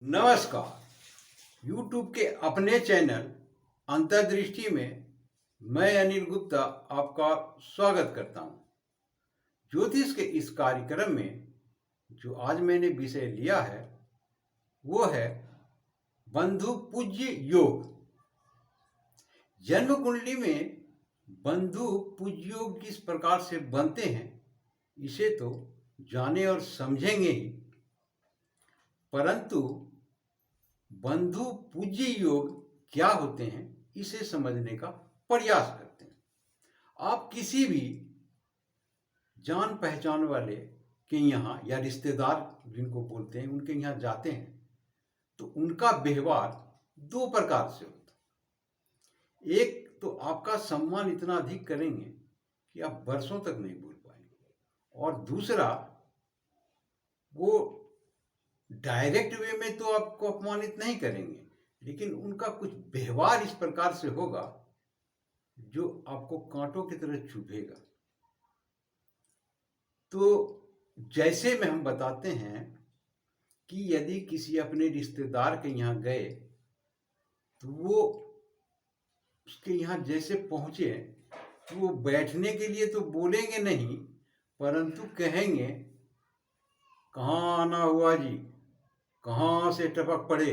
नमस्कार। YouTube के अपने चैनल अंतर्दृष्टि में मैं अनिल गुप्ता आपका स्वागत करता हूं। ज्योतिष के इस कार्यक्रम में जो आज मैंने विषय लिया है वो है बंधु पूज्य योग। जन्म कुंडली में बंधु पूज्य योग किस प्रकार से बनते हैं इसे तो जाने और समझेंगे ही, परंतु बंधु पूज्य योग क्या होते हैं इसे समझने का प्रयास करते हैं। आप किसी भी जान पहचान वाले के यहाँ या रिश्तेदार जिनको बोलते हैं उनके यहाँ जाते हैं तो उनका व्यवहार दो प्रकार से होता है। एक तो आपका सम्मान इतना अधिक करेंगे कि आप वर्षों तक नहीं भूल पाएंगे, और दूसरा वो डायरेक्ट वे में तो आपको अपमानित नहीं करेंगे, लेकिन उनका कुछ व्यवहार इस प्रकार से होगा जो आपको कांटों की तरह चुभेगा। तो जैसे में हम बताते हैं कि यदि किसी अपने रिश्तेदार के यहाँ गए तो वो उसके यहाँ जैसे पहुंचे तो वो बैठने के लिए तो बोलेंगे नहीं, परंतु कहेंगे कहाँ आना हुआ जी, कहाँ से टपक पड़े।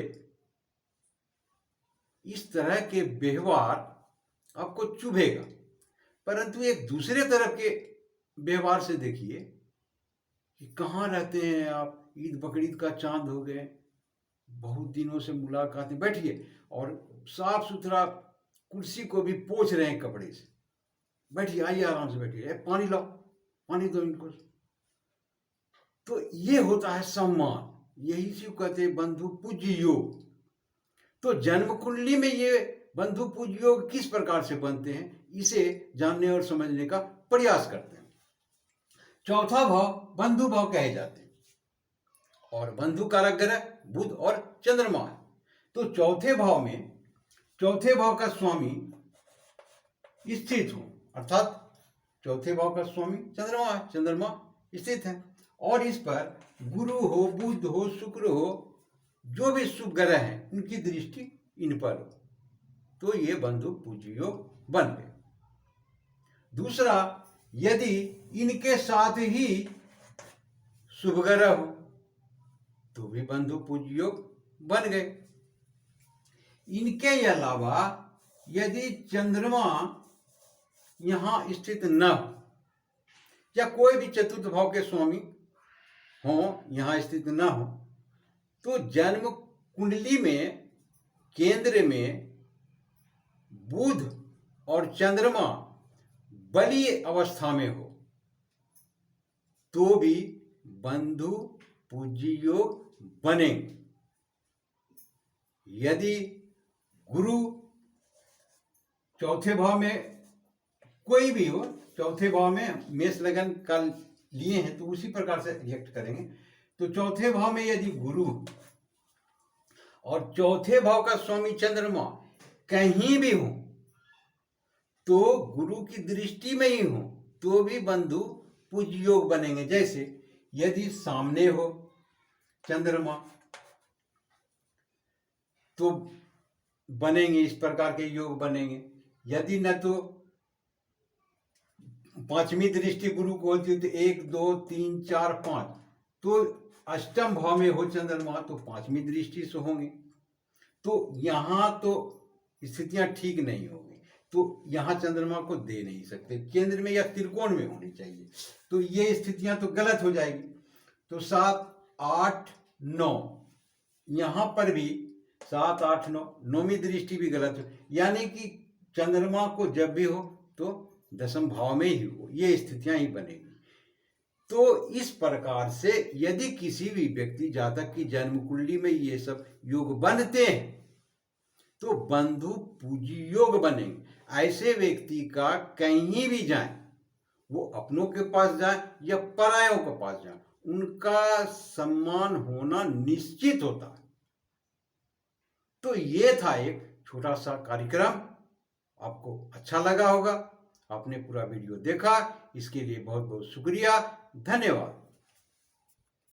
इस तरह के व्यवहार आपको चुभेगा। परंतु एक दूसरे तरफ के व्यवहार से देखिए कि कहाँ रहते हैं आप, ईद बकरीद का चांद हो गए, बहुत दिनों से मुलाकात है, बैठिए, और साफ सुथरा कुर्सी को भी पोंछ रहे हैं कपड़े से, बैठिए, आइए आराम से बैठिए, पानी लाओ, पानी दो इनको। तो ये होता है सम्मान, यही से कहते हैं बंधु पूज्य योग। तो जन्म कुंडली में ये बंधु पूज्य योग किस प्रकार से बनते हैं इसे जानने और समझने का प्रयास करते हैं। चौथा भाव बंधु भाव कहे जाते हैं, और बंधु कारक ग्रह बुध और चंद्रमा है। तो चौथे भाव का स्वामी स्थित हो, अर्थात चौथे भाव का स्वामी चंद्रमा है, चंद्रमा स्थित है, और इस पर गुरु हो, बुध हो, शुक्र हो, जो भी शुभ ग्रह हैं उनकी दृष्टि इन पर हो, तो ये बंधु पूज्य योग बन गए। दूसरा, यदि इनके साथ ही शुभ ग्रह हो तो भी बंधु पूज्य योग बन गए। इनके अलावा यदि चंद्रमा यहां स्थित न हो या कोई भी चतुर्थ भाव के स्वामी हो यहां स्थित न हो तो जन्म कुंडली में केंद्र में बुध और चंद्रमा बलीय अवस्था में हो तो भी बंधु पूज्य योग बनेंगे। यदि गुरु चौथे भाव में कोई भी हो, चौथे भाव में मेष लगन का लिए हैं तो उसी प्रकार से रिएक्ट करेंगे। तो चौथे भाव में यदि गुरु और चौथे भाव का स्वामी चंद्रमा कहीं भी हो तो गुरु की दृष्टि में ही हो तो भी बंधु पूज्य योग बनेंगे। जैसे यदि सामने हो चंद्रमा तो बनेंगे, इस प्रकार के योग बनेंगे। यदि न तो पांचवी दृष्टि गुरु को होती है तो 1 2 3 4 5, तो अष्टम भाव में हो चंद्रमा तो पांचवी दृष्टि से होंगे, तो यहां तो स्थितियां ठीक नहीं होगी, तो यहां चंद्रमा को दे नहीं सकते, केंद्र में या त्रिकोण में होनी चाहिए, तो ये स्थितियां तो गलत हो जाएगी। तो 7 8 9 यहां पर भी 7 8 9 नौवीं दृष्टि भी गलत हो, यानी कि चंद्रमा को जब भी हो तो दशम भाव में ही हो, ये स्थितियां ही बनेगी। तो इस प्रकार से यदि किसी भी व्यक्ति जातक की जन्म कुंडली में ये सब योग बनते हैं तो बंधु पूज्य योग बनेंगे। ऐसे व्यक्ति का कहीं भी जाए, वो अपनों के पास जाए या परायों के पास जाए, उनका सम्मान होना निश्चित होता है। तो ये था एक छोटा सा कार्यक्रम, आपको अच्छा लगा होगा। आपने पूरा वीडियो देखा, इसके लिए बहुत बहुत शुक्रिया, धन्यवाद।